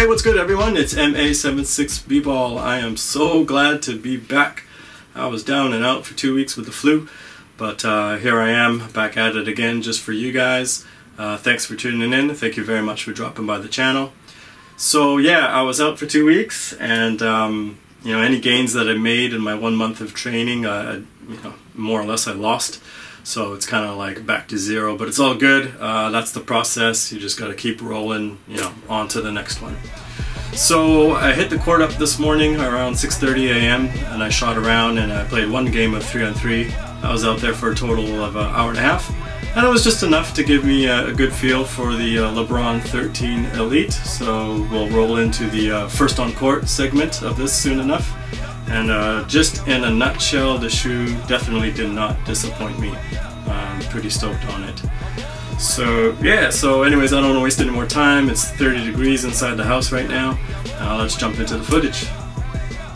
Hey, what's good everyone? It's MA76B-Ball. I am so glad to be back. I was down and out for 2 weeks with the flu, but here I am back at it again just for you guys. Thanks for tuning in. Thank you very much for dropping by the channel. So yeah, I was out for 2 weeks, and you know, any gains that I made in my 1 month of training, you know, more or less I lost. So it's kind of like back to zero, but it's all good. That's the process. You just got to keep rolling, you know, on to the next one. So I hit the court up this morning around 6:30 a.m. and I shot around and I played one game of 3-on-3. I was out there for a total of an hour and a half, and it was just enough to give me a good feel for the Lebron 13 Elite. So we'll roll into the first on court segment of this soon enough. And just in a nutshell, the shoe definitely did not disappoint me. I'm pretty stoked on it. So yeah, so anyways, I don't want to waste any more time. It's 30 degrees inside the house right now. Let's jump into the footage.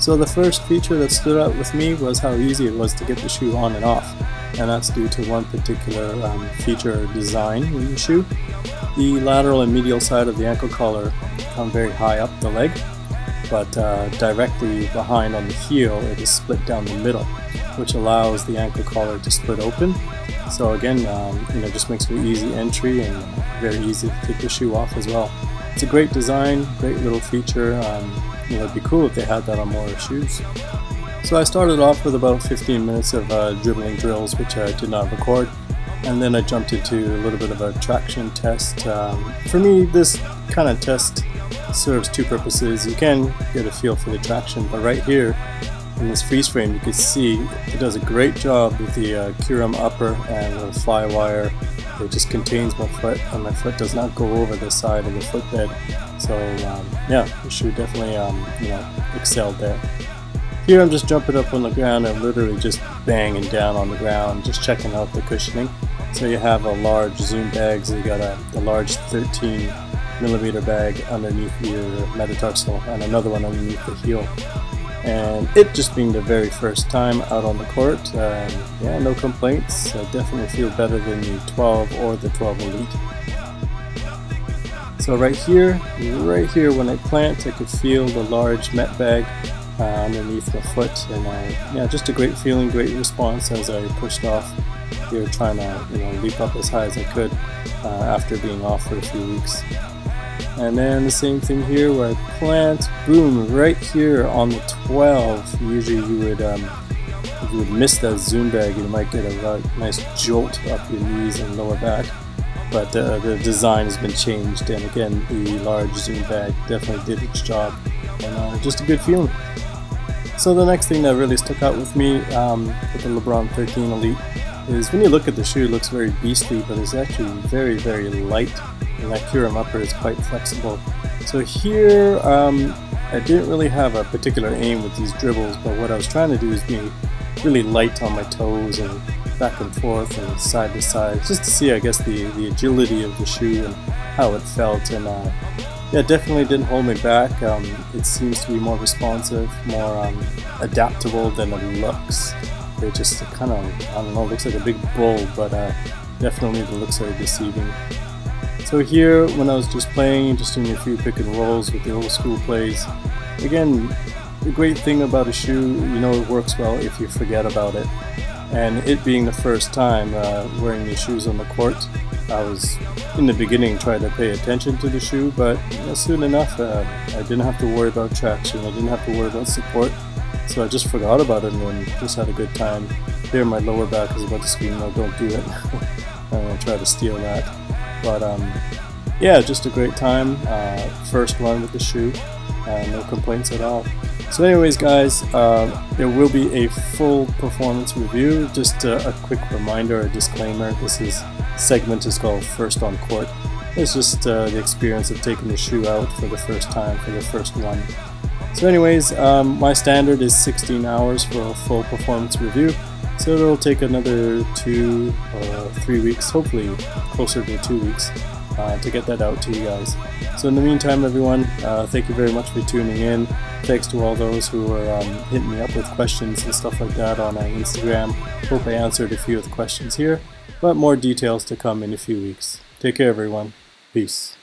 So the first feature that stood out with me was how easy it was to get the shoe on and off. And that's due to one particular feature or design in the shoe. The lateral and medial side of the ankle collar come very high up the leg, but directly behind on the heel it is split down the middle, which allows the ankle collar to split open. So again, you know, just makes for easy entry and very easy to take the shoe off as well. It's a great design, great little feature. You know, it'd be cool if they had that on more shoes. So I started off with about 15 minutes of dribbling drills, which I did not record, and then I jumped into a little bit of a traction test. For me, this kind of test serves two purposes. You can get a feel for the traction, but right here in this freeze frame you can see it does a great job with the Curum upper and the fly wire. It just contains my foot, and my foot does not go over the side of the footbed. So yeah, the shoe definitely you know, excelled there. Here I'm just jumping up on the ground and literally just banging down on the ground, just checking out the cushioning. So you have a large zoom bag, so you got a large 13mm bag underneath your metatarsal and another one underneath the heel. And it just being the very first time out on the court, yeah, no complaints. I definitely feel better than the 12 or the 12 Elite. So right here when I plant, I could feel the large met bag underneath my foot, and yeah, just a great feeling, great response as I pushed off here, trying to, you know, leap up as high as I could after being off for a few weeks. And then the same thing here where I plant, boom, right here on the 12. Usually you would if you would miss that zoom bag, you might get a nice jolt up your knees and lower back. But the design has been changed, and again, the large zoom bag definitely did its job, and just a good feeling. So the next thing that really stuck out with me with the Lebron 13 Elite is when you look at the shoe, it looks very beastly, but it's actually very, very light, and that Curum upper is quite flexible. So here, I didn't really have a particular aim with these dribbles, but what I was trying to do is be really light on my toes and back and forth and side to side, just to see, I guess, the agility of the shoe and how it felt. And yeah, definitely didn't hold me back. It seems to be more responsive, more adaptable than it looks. It just kind of, I don't know, looks like a big bull, but definitely the looks are deceiving. So here, when I was just playing, just doing a few pick and rolls with the old school plays, again, the great thing about a shoe, you know, it works well if you forget about it. And it being the first time wearing these shoes on the court, I was in the beginning trying to pay attention to the shoe, but you know, soon enough I didn't have to worry about traction, I didn't have to worry about support, so I just forgot about it and then just had a good time. Here my lower back is about to scream, no, don't do it. I'm going to try to steal that. But yeah, just a great time, first run with the shoe, no complaints at all. So anyways guys, there will be a full performance review. Just a quick reminder, a disclaimer, this segment is called First on Court. It's just the experience of taking the shoe out for the first time, for the first run. So anyways, my standard is 16 hours for a full performance review. So it'll take another 2 or 3 weeks, hopefully closer to 2 weeks, to get that out to you guys. So in the meantime, everyone, thank you very much for tuning in. Thanks to all those who are hitting me up with questions and stuff like that on Instagram. Hope I answered a few of the questions here, but more details to come in a few weeks. Take care, everyone. Peace.